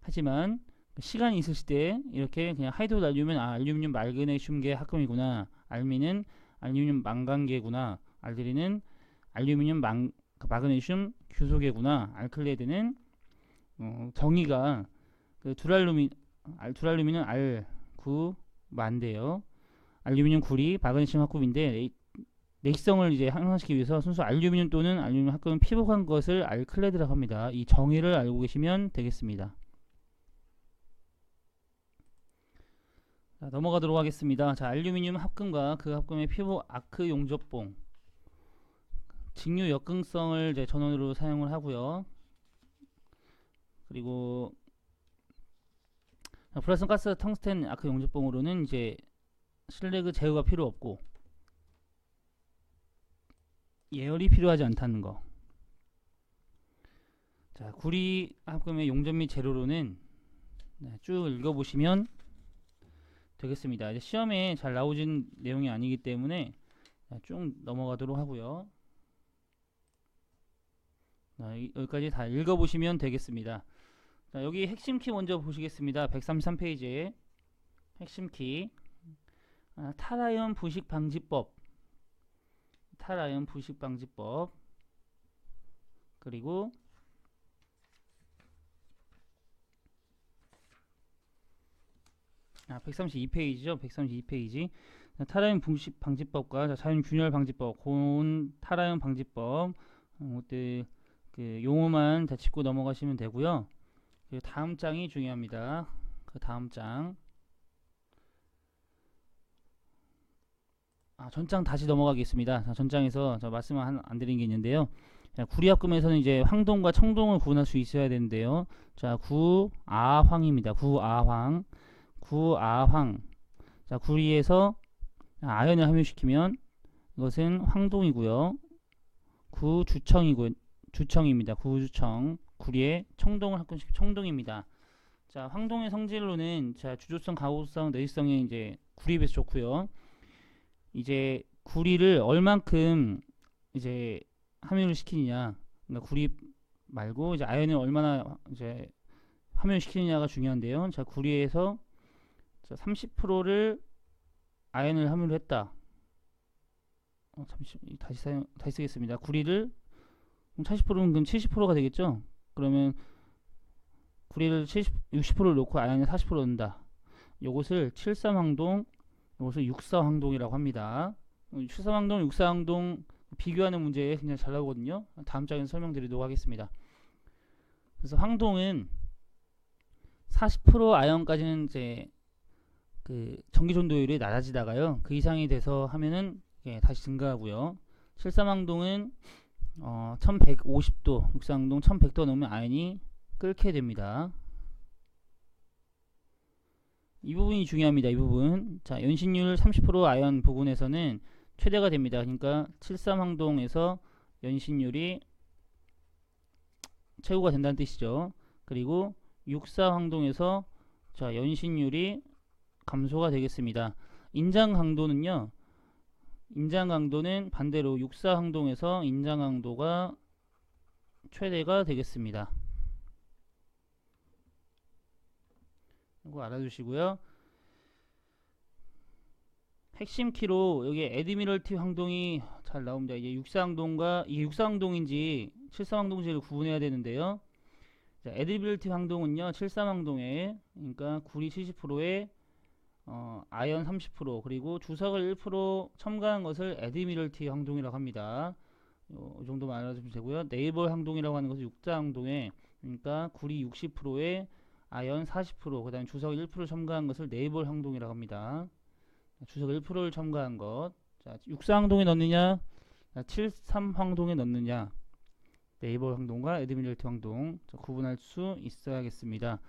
하지만 시간이 있으실 때 이렇게 그냥 하이드로날륨은 알루미늄 마그네슘계 합금이구나, 알민은 알루미늄 망간계구나, 알드리는 알루미늄 마그네슘 규소계구나, 알클레드는 정의가 두랄루민은 알구만데요. 알루미늄 구리, 마그네슘 합금인데 내시성을 이제 향상시키기 위해서 순수 알루미늄 또는 알루미늄 합금을 피복한 것을 알클레드라고 합니다. 이 정의를 알고 계시면 되겠습니다. 자, 넘어가도록 하겠습니다. 자, 알루미늄 합금과 그 합금의 피복 아크 용접봉, 직류 역긍성을 이제 전원으로 사용을 하고요. 그리고 불활성 가스 텅스텐 아크 용접봉으로는 이제 실내그 제어가 필요 없고 예열이 필요하지 않다는 거. 자, 구리 합금의 용접 및 재료로는 쭉 읽어보시면 되겠습니다. 이제 시험에 잘 나오진 내용이 아니기 때문에 쭉 넘어가도록 하고요. 여기까지 다 읽어보시면 되겠습니다. 자, 여기 핵심 키 먼저 보시겠습니다. 133페이지에 핵심 키. 탈아연 부식 방지법. 탈아연 부식 방지법. 그리고 132페이지죠. 132페이지. 탈아연 부식 방지법과 자연 균열 방지법, 고온 탈아연 방지법. 그때 그 용어만 다 짚고 넘어가시면 되고요. 그 다음 장이 중요합니다. 그 다음 장. 전장 다시 넘어가겠습니다. 전장에서 저 말씀 안 드린 게 있는데요. 구리합금에서는 이제 황동과 청동을 구분할 수 있어야 되는데요. 자, 구아황입니다. 구아황. 구아황. 자, 구리에서 아연을 함유시키면 이것은 황동이고요. 구주청이고 주청입니다. 구주청. 구리의 청동을 합금시키면 청동입니다. 자, 황동의 성질로는 자, 주조성, 가호성, 내지성이 이제 구리에 비해서 좋고요. 이제 구리를 얼만큼 이제 함유를 시키느냐, 그러니까 구리 말고 이제 아연을 얼마나 이제 함유를 시키느냐가 중요한데요. 자, 구리에서 30%를 아연을 함유를 했다. 다시 쓰겠습니다. 구리를 40%는 그럼 70%가 되겠죠. 그러면 구리를 60%를 놓고 아연을 40% 넣는다. 요것을 73황동, 요것을 64황동이라고 합니다. 73황동, 64황동 비교하는 문제에 굉장히 잘 나오거든요. 다음 장에서 설명드리도록 하겠습니다. 그래서 황동은 40% 아연까지는 이제 그 전기 전도율이 낮아지다가요, 그 이상이 돼서 하면은 다시 증가하고요. 73황동은 1150도, 64황동 1100도 넘으면 아연이 끓게 됩니다. 이 부분이 중요합니다. 이 부분. 자, 연신율 30% 아연 부분에서는 최대가 됩니다. 그러니까 73황동에서 연신율이 최고가 된다는 뜻이죠. 그리고 64황동에서 자, 연신율이 감소가 되겠습니다. 인장 강도는요, 인장 강도는 반대로 64황동에서 인장 강도가 최대가 되겠습니다. 이거 알아두시고요. 핵심 키로 여기 애드미럴티 황동이 잘 나옵니다. 이제 64황동과 이게 64황동인지 73황동인지를 구분해야 되는데요. 자, 애드미럴티 황동은요, 73황동에 그러니까 구리 70%에 아연 30% 그리고 주석을 1% 첨가한 것을 애드미럴티 황동이라고 합니다. 이 정도만 알아두시면 되고요. 네이버 황동이라고 하는 것은 64황동에 그러니까 구리 60%에 아연 40%, 그 다음에 주석 1% 첨가한 것을 네이버 황동이라고 합니다. 주석 1%를 첨가한 것. 자, 64황동에 넣느냐, 73황동에 넣느냐, 네이버 황동과 애드미럴티 황동 구분할 수 있어야겠습니다.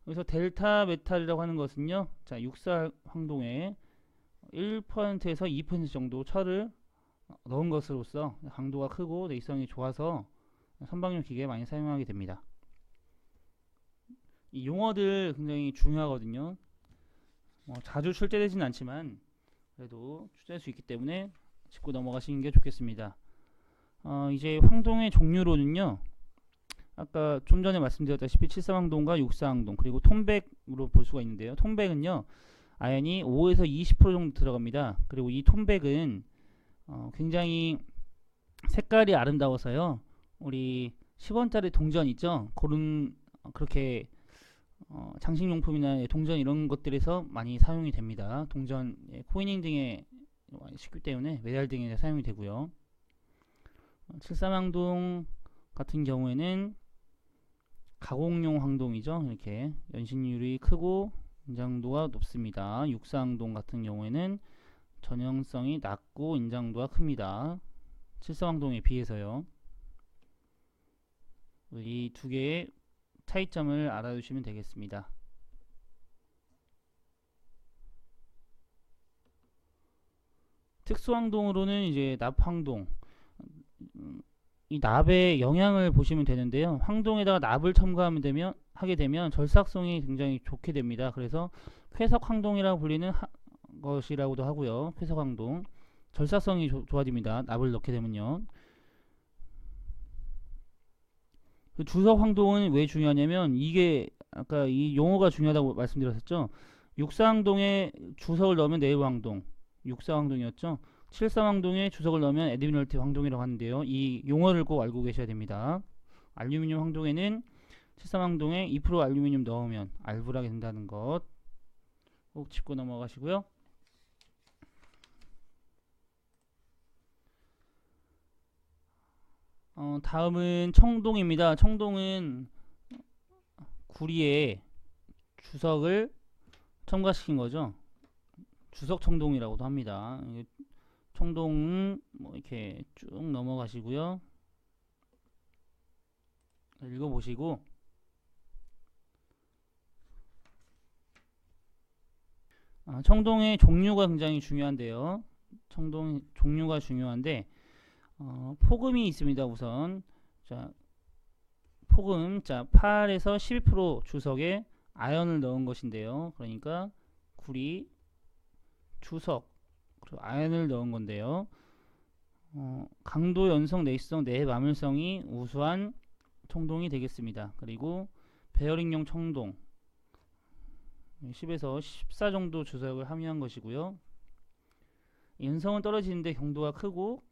그래서 델타 메탈이라고 하는 것은요, 자, 64황동에 1%에서 2% 정도 철을 넣은 것으로서 강도가 크고 내성이 좋아서 선박용 기계에 많이 사용하게 됩니다. 이 용어들 굉장히 중요하거든요. 자주 출제되지는 않지만 그래도 출제할 수 있기 때문에 짚고 넘어가시는 게 좋겠습니다. 이제 황동의 종류로는요, 아까 좀 전에 말씀드렸다시피 73황동과 64황동 그리고 톤백으로 볼 수가 있는데요. 톤백은요, 아연이 5에서 20% 정도 들어갑니다. 그리고 이 톤백은 굉장히 색깔이 아름다워서요, 우리 10원짜리 동전 있죠? 그렇게 장식용품이나 동전 이런 것들에서 많이 사용이 됩니다. 동전, 코이닝 등에 쉽기 때문에 메달 등에 사용이 되고요. 73황동 같은 경우에는 가공용 황동이죠. 이렇게 연신율이 크고 인장도가 높습니다. 64황동 같은 경우에는 전형성이 낮고 인장도가 큽니다. 73황동에 비해서요. 이 두 개의 차이점을 알아두시면 되겠습니다. 특수황동으로는 이제 납황동, 이 납의 영향을 보시면 되는데요. 황동에다가 납을 하게 되면 절삭성이 굉장히 좋게 됩니다. 그래서 쾌석황동이라고 불리는 것이라고도 하고요. 쾌석황동, 절삭성이 좋아집니다. 납을 넣게 되면요. 그 주석 황동은 왜 중요하냐면 이게 아까 이 용어가 중요하다고 말씀드렸었죠. 육사황동에 주석을 넣으면 네이버 황동, 육사황동이었죠. 칠사황동에 주석을 넣으면 에드미럴티 황동이라고 하는데요. 이 용어를 꼭 알고 계셔야 됩니다. 알루미늄 황동에는 칠사황동에 2% 알루미늄 넣으면 알불하게 된다는 것 꼭 짚고 넘어가시고요. 다음은 청동입니다. 청동은 구리에 주석을 첨가시킨 거죠. 주석 청동이라고도 합니다. 청동 뭐 이렇게 쭉 넘어가시고요. 읽어보시고 청동의 종류가 굉장히 중요한데요. 청동 종류가 중요한데 폭음이 있습니다. 우선 자 폭음 자 8에서 12% 주석에 아연을 넣은 것인데요. 그러니까 구리 주석 그리고 아연을 넣은 건데요. 강도, 연성, 내시성, 내마물성이 우수한 청동이 되겠습니다. 그리고 베어링용 청동 10에서 14 정도 주석을 함유한 것이고요. 연성은 떨어지는데 경도가 크고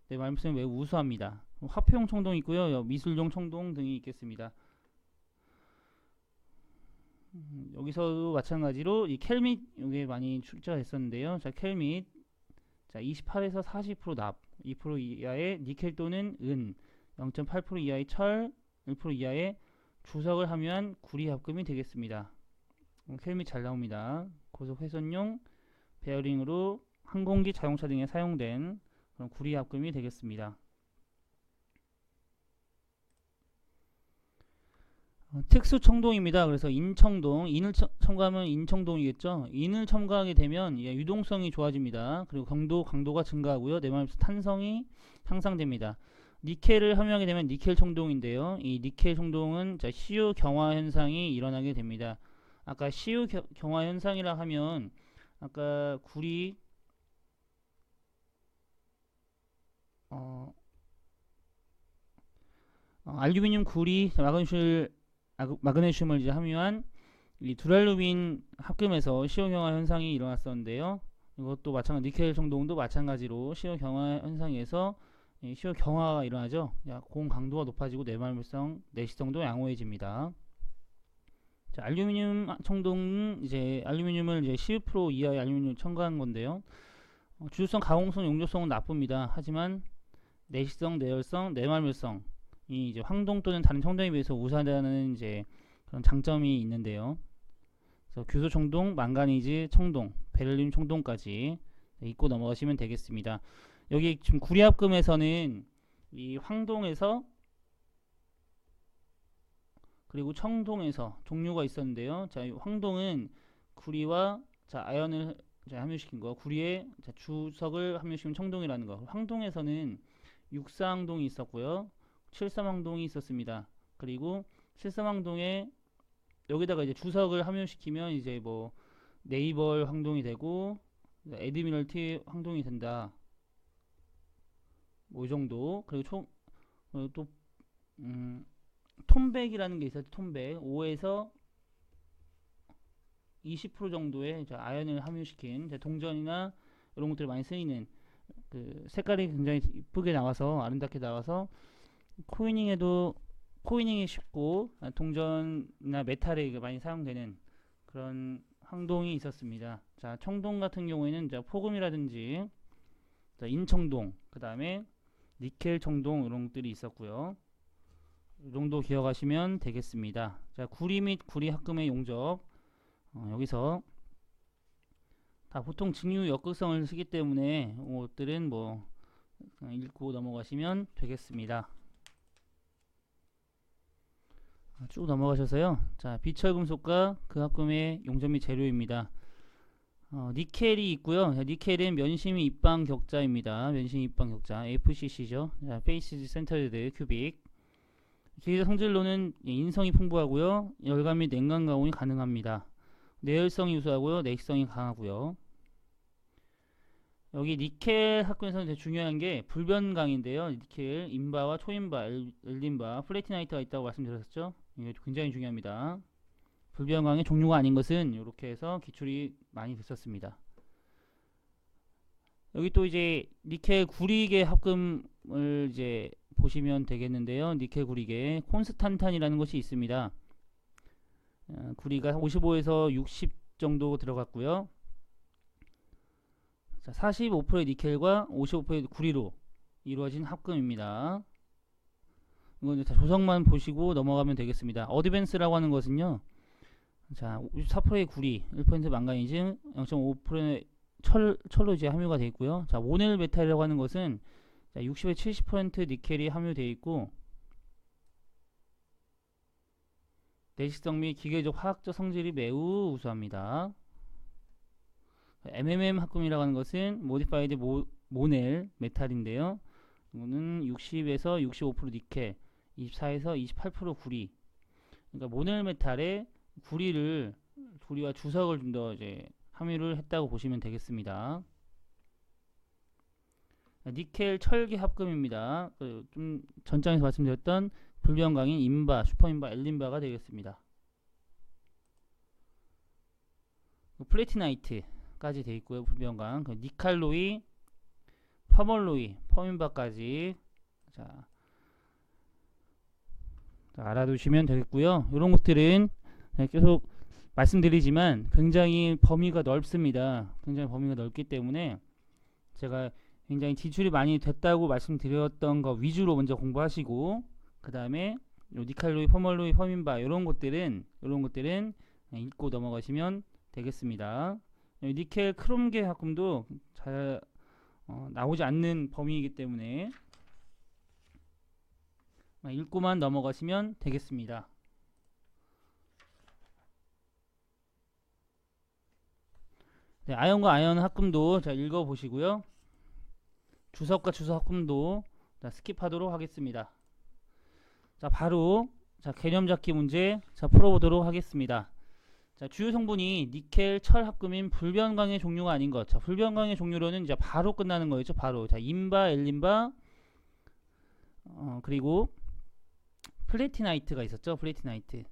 내마물성이 매우 우수합니다. 화폐용 청동이 있고요. 미술용 청동 등이 있겠습니다. 여기서도 마찬가지로 이 켈밋 이게 많이 출제가 됐었는데요. 자 켈밋 자 28에서 40% 납, 2% 이하의 니켈 또는 은, 0.8% 이하의 철, 1% 이하의 주석을 함유한 구리 합금이 되겠습니다. 켈밋 잘 나옵니다. 고속 훼손용 베어링으로 항공기, 자동차 등에 사용된 그런 구리 합금이 되겠습니다. 특수 청동입니다. 그래서 인청동, 인을 첨가하면 인청동이겠죠. 인을 첨가하게 되면 유동성이 좋아집니다. 그리고 강도가 증가하고요. 내마물성 탄성이 향상됩니다. 니켈을 함유하게 되면 니켈 청동인데요. 이 니켈 청동은 시유 경화 현상이 일어나게 됩니다. 아까 시유 경화 현상이라 하면 아까 구리 알루미늄, 구리, 마그네슘을 이제 함유한 이 두랄루민 합금에서 시유 경화 현상이 일어났었는데요. 이것도 마찬가지 니켈 청동도 마찬가지로 시유 경화 현상에서 시유 경화가 일어나죠. 공 강도가 높아지고 내마물성, 내시성도 양호해집니다. 자, 알루미늄 청동은 이제 알루미늄을 이제 12% 이하의 알루미늄을 첨가한 건데요. 주유성, 가공성, 용접성은 나쁩니다. 하지만 내시성, 내열성, 내마물성 이 이제 황동 또는 다른 청동에 비해서 우수하다는 이제 그런 장점이 있는데요. 그래서 규소 청동, 망가니즈 청동, 베를린 청동까지 잊고 넘어가시면 되겠습니다. 여기 지금 구리합금에서는 이 황동에서 그리고 청동에서 종류가 있었는데요. 자, 황동은 구리와 아연을 함유시킨 거, 구리에 주석을 함유시킨 청동이라는 거. 황동에서는 육사황동이 있었고요. 칠삼황동이 있었습니다. 그리고 칠삼황동에 여기다가 이제 주석을 함유시키면 이제 뭐 네이벌 황동이 되고 에드미럴티 황동이 된다. 뭐 이 정도. 그리고 또 톰백이라는 게 있어요. 톰백 5에서 20% 정도의 아연을 함유시킨 동전이나 이런 것들이 많이 쓰이는 그 색깔이 굉장히 이쁘게 나와서 아름답게 나와서 코이닝이 쉽고 동전이나 메탈에 많이 사용되는 그런 황동이 있었습니다. 자, 청동 같은 경우에는 폭음이라든지 인청동, 그 다음에 니켈 청동 이런 것들이 있었고요. 이 정도 기억하시면 되겠습니다. 자, 구리 및 구리 합금의 용접 여기서 다 보통 직류 역극성을 쓰기 때문에 이것들은 뭐 읽고 넘어가시면 되겠습니다. 쭉 넘어가셔서요. 자, 비철금속과 그 합금의 용접 및 재료입니다. 니켈이 있고요. 니켈은 면심 입방 격자입니다. 면심 입방 격자 FCC죠. 자, 페이스 센터드 큐빅. 기계적 성질로는 인성이 풍부하고요. 열감 및 냉각 가공이 가능합니다. 내열성이 우수하고요. 내식성이 강하고요. 여기 니켈 합금에서는 되게 중요한 게 불변강인데요. 니켈, 인바와 초인바, 엘린바, 플래티나이트가 있다고 말씀드렸었죠. 이게 굉장히 중요합니다. 불변강의 종류가 아닌 것은 이렇게 해서 기출이 많이 됐었습니다. 여기 또 이제 니켈 구리계 합금을 이제 보시면 되겠는데요. 니켈 구리계 콘스탄탄이라는 것이 있습니다. 구리가 55에서 60 정도 들어갔고요. 자, 45%의 니켈과 55%의 구리로 이루어진 합금입니다. 이건 다 조성만 보시고 넘어가면 되겠습니다. 어드밴스라고 하는 것은요. 자, 54%의 구리, 1% 망가니즘, 0.5%의 철로 이제 함유가 되어 있고요. 자, 모넬 메탈이라고 하는 것은 60에 70% 니켈이 함유되어 있고 내식성 및 기계적 화학적 성질이 매우 우수합니다. MMM 합금이라고 하는 것은 모디파이드 모넬 메탈인데요. 이거는 60에서 65% 니켈, 24에서 28% 구리. 그러니까 모넬 메탈에 구리와 주석을 좀 더 이제 함유를 했다고 보시면 되겠습니다. 니켈 철기 합금입니다. 좀 전장에서 말씀드렸던 불변강인 인바, 슈퍼인바, 엘린바가 되겠습니다. 플래티나이트까지 되어 있고요. 불변강, 니칼로이, 파멀로이, 퍼민바까지 자, 알아두시면 되겠고요. 이런 것들은 계속 말씀드리지만 굉장히 범위가 넓습니다. 굉장히 범위가 넓기 때문에 제가 굉장히 지출이 많이 됐다고 말씀드렸던 거 위주로 먼저 공부하시고 그 다음에 니칼로이, 퍼멀로이, 퍼민바 이런 것들은 읽고 넘어가시면 되겠습니다. 니켈 크롬계 합금도 잘 나오지 않는 범위이기 때문에 읽고만 넘어가시면 되겠습니다. 네, 아연과 아연 합금도 자 읽어보시고요. 주석과 주석 합금도 스킵하도록 하겠습니다. 자, 바로 개념 잡기 문제 풀어보도록 하겠습니다. 자, 주요 성분이 니켈, 철 합금인 불변강의 종류가 아닌 것. 자, 불변강의 종류로는 이제 바로 끝나는 거였죠. 바로. 자, 인바, 엘린바, 그리고 플래티나이트가 있었죠. 플래티나이트.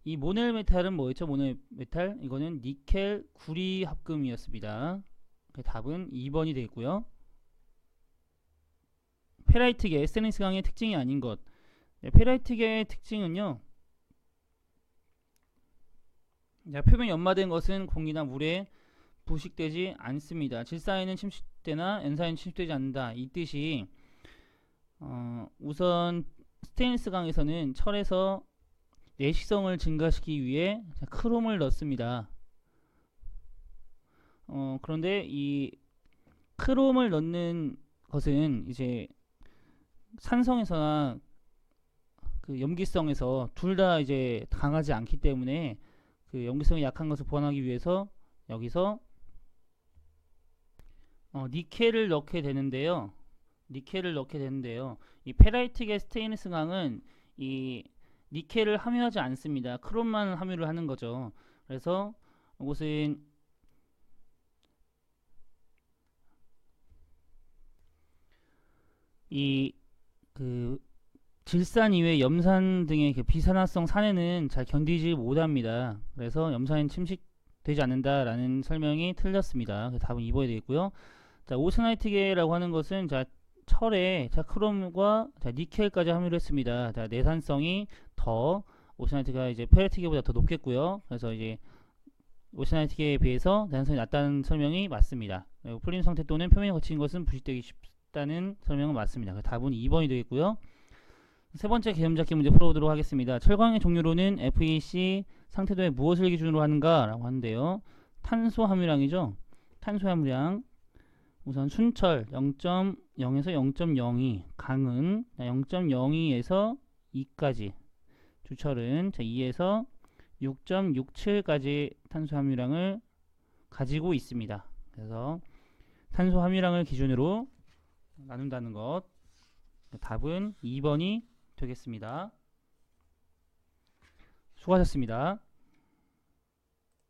이 모넬 메탈은 뭐였죠? 모넬 메탈. 이거는 니켈 구리 합금이었습니다. 답은 2번이 되겠고요. 페라이트계, 스테인리스강의 특징이 아닌 것. 네, 페라이트계의 특징은요. 자, 표면이 연마된 것은 공기나 물에 부식되지 않습니다. 질산에는 침식되나 연산에는 침식되지 않는다. 이 뜻이 우선 스테인리스강에서는 철에서 내식성을 증가시키기 위해 크롬을 넣습니다. 그런데 이 크롬을 넣는 것은 이제 산성에서나 그 염기성에서 둘 다 이제 강하지 않기 때문에 그 염기성이 약한 것을 보완하기 위해서 여기서 니켈을 넣게 되는데요. 이 페라이트계 스테인리스강은 이 니켈을 함유하지 않습니다. 크롬만 함유를 하는 거죠. 그래서 이것은 그 질산 이외 염산 등의 그 비산화성 산에는 잘 견디지 못합니다. 그래서 염산엔 침식되지 않는다라는 설명이 틀렸습니다. 답은 2번이 되겠고요. 자, 오스나이트계라고 하는 것은 철에 크롬과 니켈까지 함유를 했습니다. 자, 내산성이 더 오스나이트가 이제 페라이트계보다 더 높겠고요. 그래서 이제 오스나이트계에 비해서 내산성이 낮다는 설명이 맞습니다. 풀림 상태 또는 표면에 거친 것은 부식되기 쉽다는 설명은 맞습니다. 답은 2번이 되겠고요. 세 번째 개념 잡기 문제 풀어보도록 하겠습니다. 철광의 종류로는 FEC 상태도에 무엇을 기준으로 하는가 라고 하는데요. 탄소 함유량이죠. 탄소 함유량 우선 순철 0.0에서 0.02, 강은 0.02에서 2까지, 주철은 2에서 6.67까지 탄소 함유량을 가지고 있습니다. 그래서 탄소 함유량을 기준으로 나눈다는 것. 답은 2번이 되겠습니다. 수고하셨습니다.